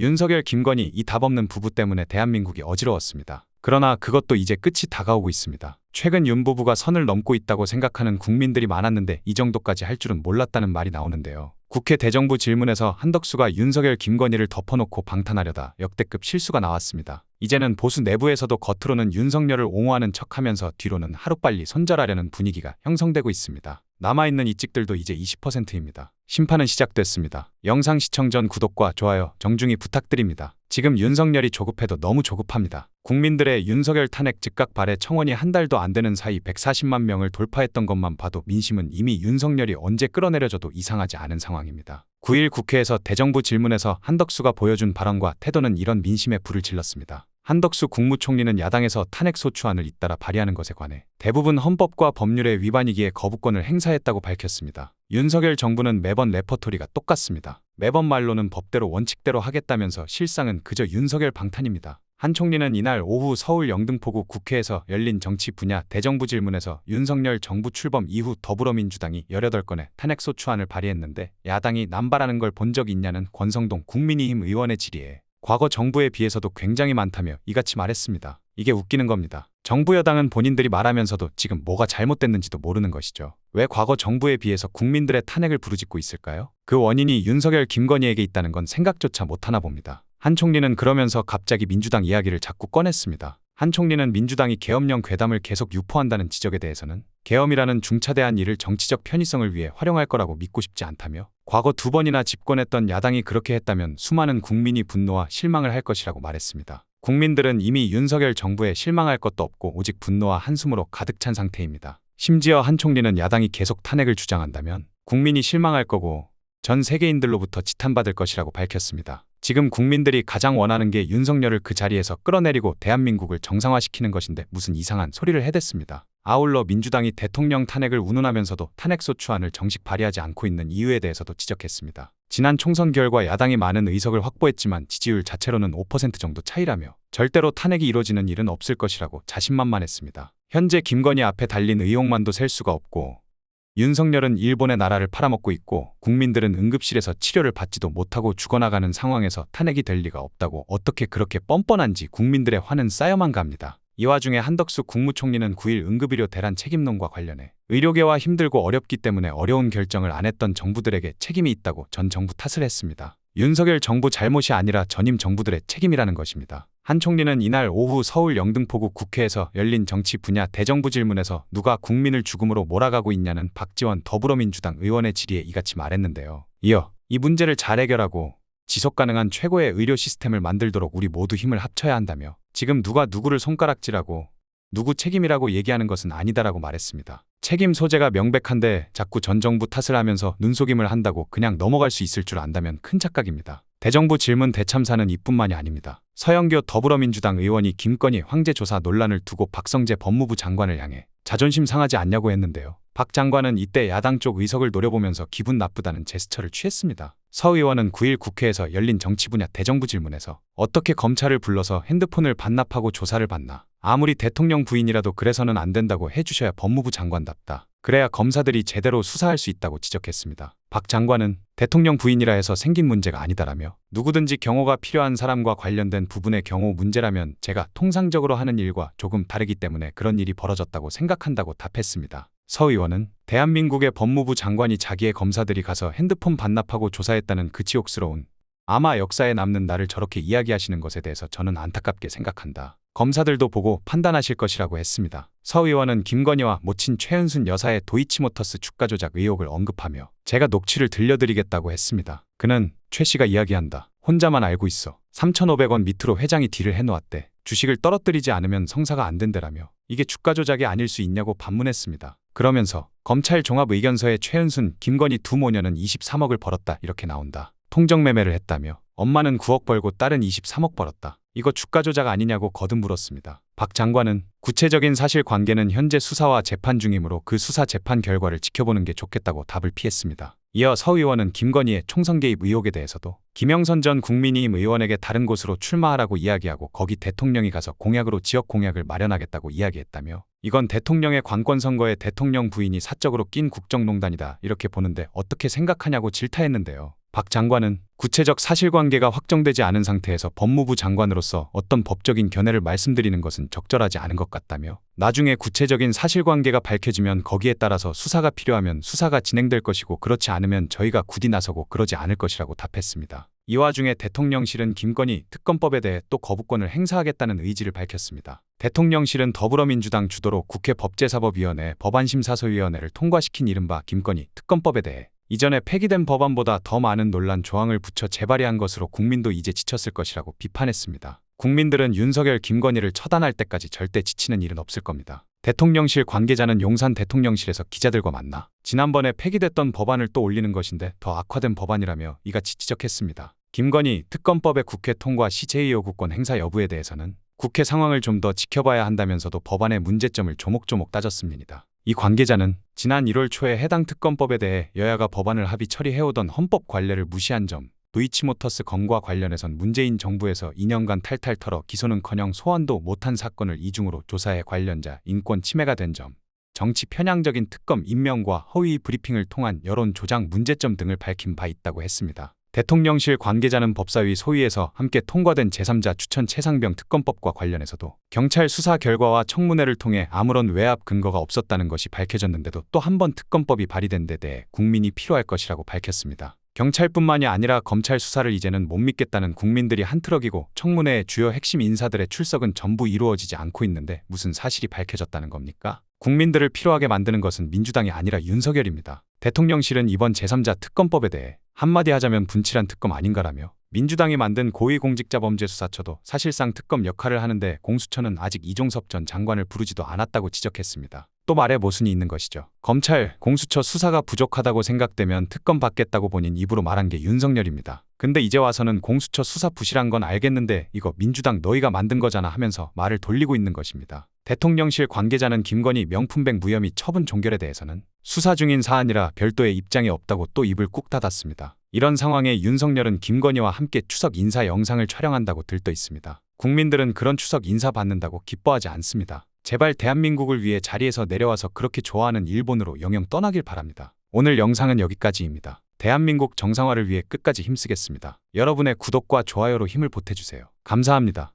윤석열, 김건희 이 답없는 부부 때문에 대한민국이 어지러웠습니다. 그러나 그것도 이제 끝이 다가오고 있습니다. 최근 윤 부부가 선을 넘고 있다고 생각하는 국민들이 많았는데 이 정도까지 할 줄은 몰랐다는 말이 나오는데요. 국회 대정부 질문에서 한덕수가 윤석열, 김건희를 덮어놓고 방탄하려다 역대급 실수가 나왔습니다. 이제는 보수 내부에서도 겉으로는 윤석열을 옹호하는 척하면서 뒤로는 하루빨리 손절하려는 분위기가 형성되고 있습니다. 남아있는 이직들도 이제 20%입니다. 심판은 시작됐습니다. 영상 시청 전 구독과 좋아요 정중히 부탁드립니다. 지금 윤석열이 조급해도 너무 조급합니다. 국민들의 윤석열 탄핵 즉각 발의 청원이 한 달도 안 되는 사이 140만 명을 돌파했던 것만 봐도 민심은 이미 윤석열이 언제 끌어내려져도 이상하지 않은 상황입니다. 9일 국회에서 대정부 질문에서 한덕수가 보여준 발언과 태도는 이런 민심에 불을 질렀습니다. 한덕수 국무총리는 야당에서 탄핵소추안을 잇따라 발의하는 것에 관해 대부분 헌법과 법률의 위반이기에 거부권을 행사했다고 밝혔습니다. 윤석열 정부는 매번 레퍼토리가 똑같습니다. 매번 말로는 법대로 원칙대로 하겠다면서 실상은 그저 윤석열 방탄입니다. 한 총리는 이날 오후 서울 영등포구 국회에서 열린 정치 분야 대정부 질문에서 윤석열 정부 출범 이후 더불어민주당이 18건의 탄핵소추안을 발의했는데 야당이 남발하는 걸 본 적이 있냐는 권성동 국민의힘 의원의 질의에 과거 정부에 비해서도 굉장히 많다며 이같이 말했습니다. 이게 웃기는 겁니다. 정부 여당은 본인들이 말하면서도 지금 뭐가 잘못됐는지도 모르는 것이죠. 왜 과거 정부에 비해서 국민들의 탄핵을 부르짖고 있을까요? 그 원인이 윤석열, 김건희에게 있다는 건 생각조차 못하나 봅니다. 한 총리는 그러면서 갑자기 민주당 이야기를 자꾸 꺼냈습니다. 한 총리는 민주당이 계엄령 괴담을 계속 유포한다는 지적에 대해서는 계엄이라는 중차대한 일을 정치적 편의성을 위해 활용할 거라고 믿고 싶지 않다며 과거 2번이나 집권했던 야당이 그렇게 했다면 수많은 국민이 분노와 실망을 할 것이라고 말했습니다. 국민들은 이미 윤석열 정부에 실망할 것도 없고 오직 분노와 한숨으로 가득 찬 상태입니다. 심지어 한 총리는 야당이 계속 탄핵을 주장한다면 국민이 실망할 거고 전 세계인들로부터 지탄받을 것이라고 밝혔습니다. 지금 국민들이 가장 원하는 게 윤석열을 그 자리에서 끌어내리고 대한민국을 정상화시키는 것인데 무슨 이상한 소리를 해댔습니다. 아울러 민주당이 대통령 탄핵을 운운하면서도 탄핵소추안을 정식 발의하지 않고 있는 이유에 대해서도 지적했습니다. 지난 총선 결과 야당이 많은 의석을 확보했지만 지지율 자체로는 5% 정도 차이라며 절대로 탄핵이 이뤄지는 일은 없을 것이라고 자신만만했습니다. 현재 김건희 앞에 달린 의혹만도 셀 수가 없고 윤석열은 일본의 나라를 팔아먹고 있고 국민들은 응급실에서 치료를 받지도 못하고 죽어나가는 상황에서 탄핵이 될 리가 없다고 어떻게 그렇게 뻔뻔한지 국민들의 화는 쌓여만 갑니다. 이 와중에 한덕수 국무총리는 9일 응급의료 대란 책임론과 관련해 의료계와 힘들고 어렵기 때문에 어려운 결정을 안 했던 정부들에게 책임이 있다고 전 정부 탓을 했습니다. 윤석열 정부 잘못이 아니라 전임 정부들의 책임이라는 것입니다. 한 총리는 이날 오후 서울 영등포구 국회에서 열린 정치 분야 대정부 질문에서 누가 국민을 죽음으로 몰아가고 있냐는 박지원 더불어민주당 의원의 질의에 이같이 말했는데요. 이어 이 문제를 잘 해결하고 지속가능한 최고의 의료 시스템을 만들도록 우리 모두 힘을 합쳐야 한다며 지금 누가 누구를 손가락질하고 누구 책임이라고 얘기하는 것은 아니다라고 말했습니다. 책임 소재가 명백한데 자꾸 전 정부 탓을 하면서 눈속임을 한다고 그냥 넘어갈 수 있을 줄 안다면 큰 착각입니다. 대정부 질문 대참사는 이뿐만이 아닙니다. 서영교 더불어민주당 의원이 김건희 황제 조사 논란을 두고 박성재 법무부 장관을 향해 자존심 상하지 않냐고 했는데요. 박 장관은 이때 야당 쪽 의석을 노려보면서 기분 나쁘다는 제스처를 취했습니다. 서 의원은 9일 국회에서 열린 정치 분야 대정부 질문에서 어떻게 검찰을 불러서 핸드폰을 반납하고 조사를 받나? 아무리 대통령 부인이라도 그래서는 안 된다고 해주셔야 법무부 장관답다. 그래야 검사들이 제대로 수사할 수 있다고 지적했습니다. 박 장관은 대통령 부인이라 해서 생긴 문제가 아니다라며 누구든지 경호가 필요한 사람과 관련된 부분의 경호 문제라면 제가 통상적으로 하는 일과 조금 다르기 때문에 그런 일이 벌어졌다고 생각한다고 답했습니다. 서 의원은 대한민국의 법무부 장관이 자기의 검사들이 가서 핸드폰 반납하고 조사했다는 그 치욕스러운 아마 역사에 남는 나를 저렇게 이야기하시는 것에 대해서 저는 안타깝게 생각한다. 검사들도 보고 판단하실 것이라고 했습니다. 서 의원은 김건희와 모친 최은순 여사의 도이치모터스 주가 조작 의혹을 언급하며 제가 녹취를 들려드리겠다고 했습니다. 그는 최 씨가 이야기한다. 혼자만 알고 있어. 3,500원 밑으로 회장이 딜을 해놓았대. 주식을 떨어뜨리지 않으면 성사가 안 된다라며 이게 주가 조작이 아닐 수 있냐고 반문했습니다. 그러면서 검찰 종합의견서에 최은순, 김건희 두 모녀는 23억을 벌었다 이렇게 나온다. 통정매매를 했다며 엄마는 9억 벌고 딸은 23억 벌었다. 이거 주가 조작 아니냐고 거듭 물었습니다. 박 장관은 구체적인 사실관계는 현재 수사와 재판 중이므로 그 수사 재판 결과를 지켜보는 게 좋겠다고 답을 피했습니다. 이어 서 의원은 김건희의 총선 개입 의혹에 대해서도 김영선 전 국민의힘 의원에게 다른 곳으로 출마하라고 이야기하고 거기 대통령이 가서 공약으로 지역 공약을 마련하겠다고 이야기했다며 이건 대통령의 관권 선거에 대통령 부인이 사적으로 낀 국정농단이다 이렇게 보는데 어떻게 생각하냐고 질타했는데요. 박 장관은 구체적 사실관계가 확정되지 않은 상태에서 법무부 장관으로서 어떤 법적인 견해를 말씀드리는 것은 적절하지 않은 것 같다며 나중에 구체적인 사실관계가 밝혀지면 거기에 따라서 수사가 필요하면 수사가 진행될 것이고 그렇지 않으면 저희가 굳이 나서고 그러지 않을 것이라고 답했습니다. 이 와중에 대통령실은 김건희 특검법에 대해 또 거부권을 행사하겠다는 의지를 밝혔습니다. 대통령실은 더불어민주당 주도로 국회 법제사법위원회 법안심사소위원회를 통과시킨 이른바 김건희 특검법에 대해 이전에 폐기된 법안보다 더 많은 논란 조항을 붙여 재발의한 것으로 국민도 이제 지쳤을 것이라고 비판했습니다. 국민들은 윤석열 김건희를 처단할 때까지 절대 지치는 일은 없을 겁니다. 대통령실 관계자는 용산 대통령실에서 기자들과 만나 지난번에 폐기됐던 법안을 또 올리는 것인데 더 악화된 법안이라며 이같이 지적했습니다. 김건희 특검법의 국회 통과 시 제2요구권 행사 여부에 대해서는 국회 상황을 좀 더 지켜봐야 한다면서도 법안의 문제점을 조목조목 따졌습니다. 이 관계자는 지난 1월 초에 해당 특검법에 대해 여야가 법안을 합의 처리해오던 헌법 관례를 무시한 점, 도이치모터스 검과 관련해선 문재인 정부에서 2년간 탈탈 털어 기소는커녕 소환도 못한 사건을 이중으로 조사해 관련자 인권 침해가 된 점, 정치 편향적인 특검 임명과 허위 브리핑을 통한 여론 조작 문제점 등을 밝힌 바 있다고 했습니다. 대통령실 관계자는 법사위 소위에서 함께 통과된 제3자 추천 최상병 특검법과 관련해서도 경찰 수사 결과와 청문회를 통해 아무런 외압 근거가 없었다는 것이 밝혀졌는데도 또 한 번 특검법이 발의된 데 대해 국민이 필요할 것이라고 밝혔습니다. 경찰뿐만이 아니라 검찰 수사를 이제는 못 믿겠다는 국민들이 한트럭이고 청문회의 주요 핵심 인사들의 출석은 전부 이루어지지 않고 있는데 무슨 사실이 밝혀졌다는 겁니까? 국민들을 피로하게 만드는 것은 민주당이 아니라 윤석열입니다. 대통령실은 이번 제3자 특검법에 대해 한마디 하자면 분칠한 특검 아닌가라며 민주당이 만든 고위공직자범죄수사처도 사실상 특검 역할을 하는데 공수처는 아직 이종섭 전 장관을 부르지도 않았다고 지적했습니다. 또 말에 모순이 있는 것이죠. 검찰, 공수처 수사가 부족하다고 생각되면 특검 받겠다고 본인 입으로 말한 게 윤석열입니다. 근데 이제 와서는 공수처 수사 부실한 건 알겠는데 이거 민주당 너희가 만든 거잖아 하면서 말을 돌리고 있는 것입니다. 대통령실 관계자는 김건희 명품백 무혐의 처분 종결에 대해서는 수사 중인 사안이라 별도의 입장이 없다고 또 입을 꾹 닫았습니다. 이런 상황에 윤석열은 김건희와 함께 추석 인사 영상을 촬영한다고 들떠 있습니다. 국민들은 그런 추석 인사 받는다고 기뻐하지 않습니다. 제발 대한민국을 위해 자리에서 내려와서 그렇게 좋아하는 일본으로 영영 떠나길 바랍니다. 오늘 영상은 여기까지입니다. 대한민국 정상화를 위해 끝까지 힘쓰겠습니다. 여러분의 구독과 좋아요로 힘을 보태주세요. 감사합니다.